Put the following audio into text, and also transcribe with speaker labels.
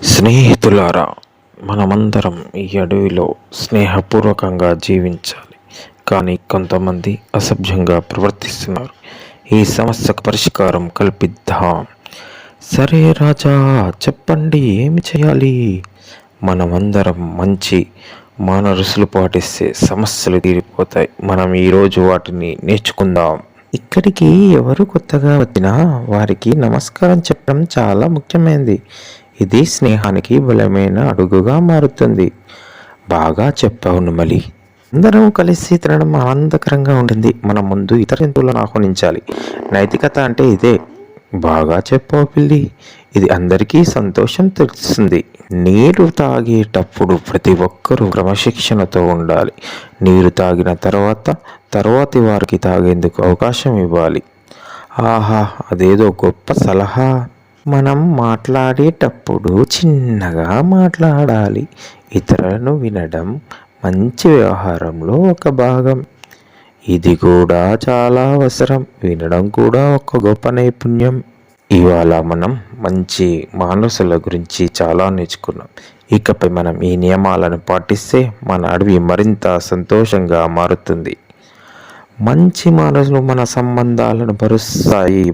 Speaker 1: స్నేహితులారా, మనమందరం ఈ అడవిలో స్నేహపూర్వకంగా జీవించాలి. కానీ కొంతమంది అసభ్యంగా ప్రవర్తిస్తున్నారు. ఈ సమస్యకు పరిష్కారం కల్పిద్దాం. సరే రాజా, చెప్పండి ఏమి చేయాలి? మనమందరం మంచి మానరుసులు పాటిస్తే సమస్యలు తీరిపోతాయి. మనం ఈరోజు వాటిని నేర్చుకుందాం. ఇక్కడికి ఎవరు కొత్తగా వచ్చినా వారికి నమస్కారం చెప్పడం చాలా ముఖ్యమైనది. ఇది స్నేహానికి బలమైన అడుగుగా మారుతుంది. బాగా చెప్పావు నుమలి. అందరం కలిసి తినడం ఆనందకరంగా ఉంటుంది. మనం ముందు ఇతర జంతువులను ఆహ్వానించాలి. నైతికత అంటే ఇదే. బాగా చెప్పావు పిల్లి. ఇది అందరికీ సంతోషం తెస్తుంది. నీరు తాగేటప్పుడు ప్రతి ఒక్కరూ క్రమశిక్షణతో ఉండాలి. నీరు తాగిన తర్వాతి వారికి తాగేందుకు అవకాశం ఇవ్వాలి. ఆహా, అదేదో గొప్ప సలహా. మనం మాట్లాడేటప్పుడు చిన్నగా మాట్లాడాలి. ఇతరులను వినడం మంచి వ్యవహారంలో ఒక భాగం. ఇది కూడా చాలా అవసరం. వినడం కూడా ఒక గొప్ప నైపుణ్యం. ఇవాళ మనం మంచి మానసుల గురించి చాలా నేర్చుకున్నాం. ఇకపై మనం ఈ నియమాలను పాటిస్తే మన అడవి మరింత సంతోషంగా మారుతుంది. మంచి మానసులు మన సంబంధాలను పరుస్తాయి,